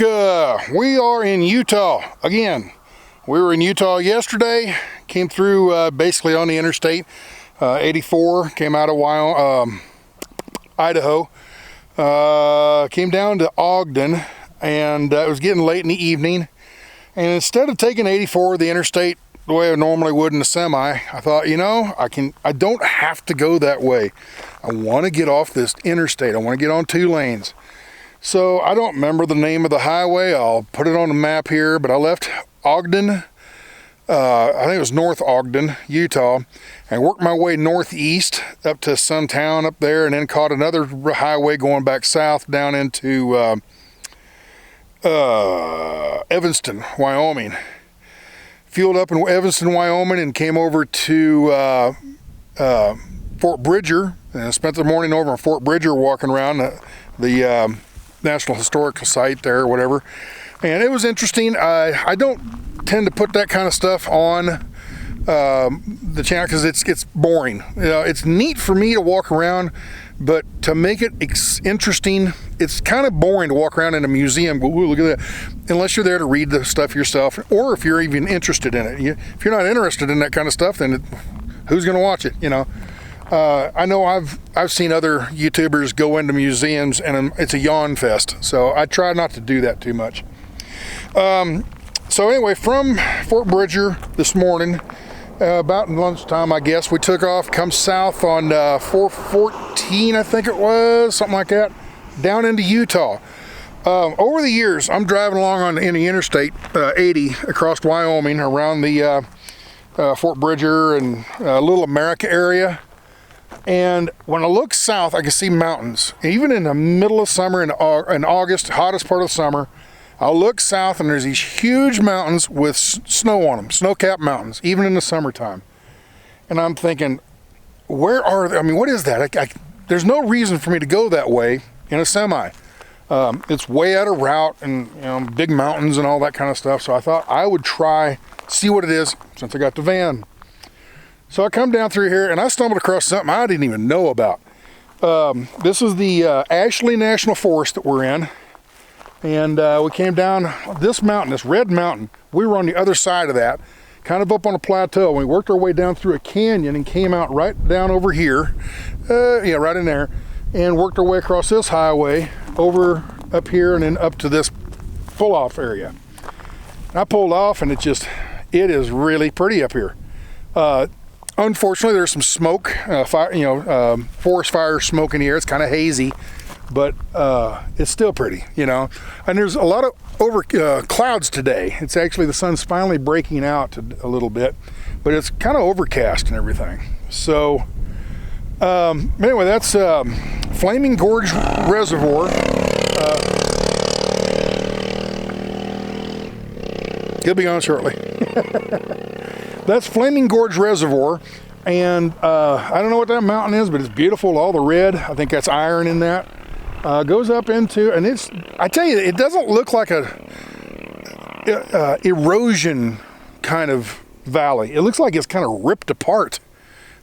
America. We are in Utah again. We were in Utah yesterday, came through basically on the interstate 84, came out of Idaho, came down to Ogden, and it was getting late in the evening, and instead of taking 84, the interstate, the way I normally would in a semi, I thought, you know, I don't have to go that way. I want to get off this interstate. I want to get on 2 lanes. So I don't remember the name of the highway. I'll put it on the map here, but I left Ogden, I think it was North Ogden, Utah, and worked my way northeast up to some town up there, and then caught another highway going back south down into Evanston, Wyoming. Fueled up in Evanston, Wyoming, and came over to Fort Bridger, and I spent the morning over in Fort Bridger walking around the National Historical Site there or whatever, and it was interesting. I don't tend to put that kind of stuff on the channel because it's boring. You know, it's neat for me to walk around, but to make it interesting, it's kind of boring to walk around in a museum. Ooh, look at that. Unless you're there to read the stuff yourself, or if you're even interested in it. If you're not interested in that kind of stuff, then who's going to watch it? You know. I know I've seen other YouTubers go into museums and it's a yawn fest, so I try not to do that too much. So anyway, from Fort Bridger this morning, about lunchtime, I guess, we took off, come south on 414, I think it was, something like that, down into Utah. Over the years, I'm driving along in the Interstate 80 across Wyoming, around the Fort Bridger and Little America area. And when I look south, I can see mountains. Even in the middle of summer, in August, hottest part of summer, I'll look south and there's these huge mountains with snow on them, snow-capped mountains, even in the summertime. And I'm thinking, where are they? I mean, what is that? There's no reason for me to go that way in a semi. It's way out of route, and you know, big mountains and all that kind of stuff. So I thought I would try, see what it is, since I got the van. So I come down through here and I stumbled across something I didn't even know about. This is the Ashley National Forest that we're in. And we came down this mountain, this red mountain. We were on the other side of that, kind of up on a plateau. We worked our way down through a canyon and came out right down over here. Yeah, right in there. And worked our way across this highway, over up here, and then up to this pull-off area. And I pulled off and it is really pretty up here. Unfortunately, there's some smoke, fire, forest fire smoke in the air. It's kind of hazy, but it's still pretty, you know. And there's a lot of clouds today. It's actually, the sun's finally breaking out a little bit, but it's kind of overcast and everything. So anyway, that's Flaming Gorge Reservoir. He'll be on shortly. That's Flaming Gorge Reservoir, and I don't know what that mountain is, but it's beautiful. All the red, I think that's iron in that. Goes up into, and I tell you, it doesn't look like a erosion kind of valley. It looks like it's kind of ripped apart,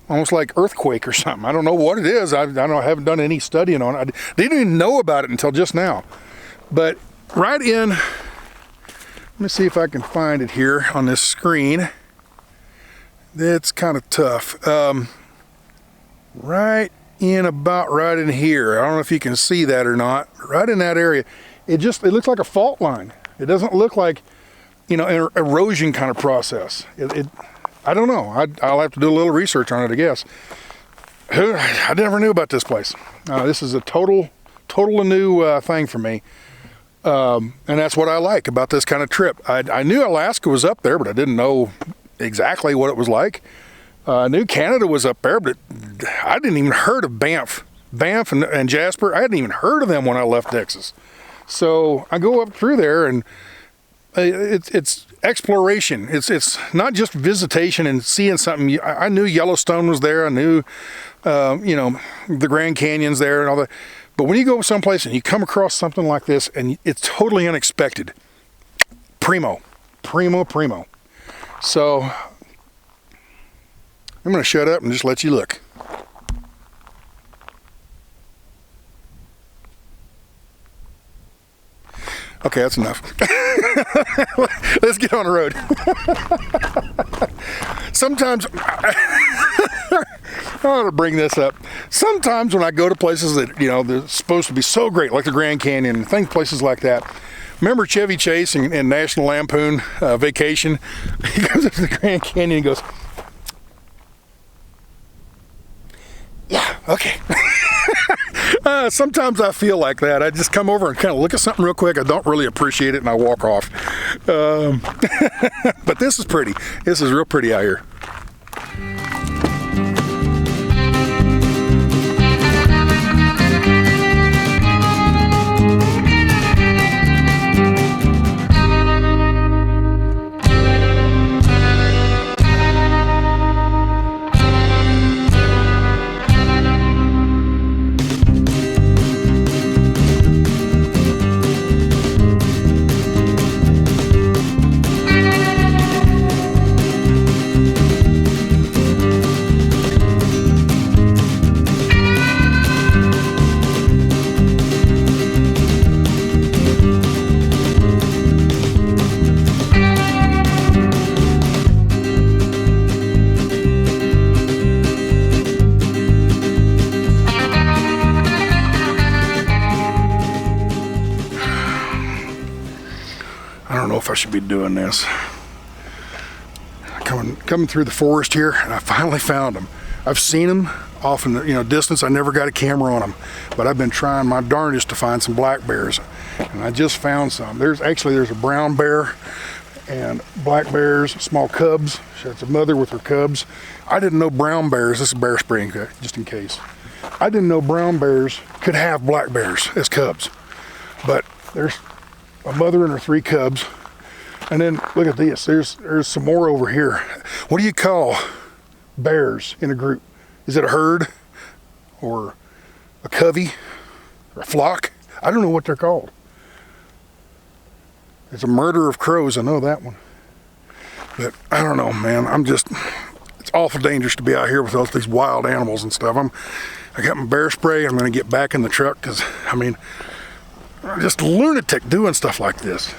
almost like earthquake or something. I don't know what it is. I haven't done any studying on it. I didn't even know about it until just now. But right in, let me see if I can find it here on this screen. It's kind of tough. Right in here. I don't know if you can see that or not. Right in that area. It looks like a fault line. It doesn't look like, you know, an erosion kind of process. I don't know. I'll have to do a little research on it, I guess. I never knew about this place. This is a total new thing for me. And that's what I like about this kind of trip. I knew Alaska was up there, but I didn't know exactly what it was like. I knew Canada was up there, but I didn't even heard of Banff and Jasper. I hadn't even heard of them when I left Texas. So I go up through there, and it's exploration. It's not just visitation and seeing something. I knew Yellowstone was there. I knew the Grand Canyon's there and all that. But when you go someplace and you come across something like this and it's totally unexpected, primo. So I'm going to shut up and just let you look. Okay, that's enough. Let's get on the road. Sometimes, I ought to bring this up. Sometimes when I go to places that, you know, they're supposed to be so great, like the Grand Canyon and things, places like that. Remember Chevy Chase in National Lampoon Vacation? He goes up to the Grand Canyon and goes, yeah, okay. Sometimes I feel like that. I just come over and kind of look at something real quick. I don't really appreciate it and I walk off. But this is pretty. This is real pretty out here. I don't know if I should be doing this. Coming through the forest here, and I finally found them. I've seen them off in the distance. I never got a camera on them, but I've been trying my darndest to find some black bears, and I just found some. There's a brown bear and black bears, small cubs. That's a mother with her cubs. I didn't know brown bears. This is bear spray, just in case. I didn't know brown bears could have black bears as cubs, but there's a mother and her 3 cubs. And then look at this, there's some more over here. What do you call bears in a group? Is it a herd or a covey or a flock? I don't know what they're called. It's a murder of crows, I know that one. But I don't know, man, it's awful dangerous to be out here with all these wild animals and stuff. I got my bear spray. I'm gonna get back in the truck because, I mean, I'm just a lunatic doing stuff like this.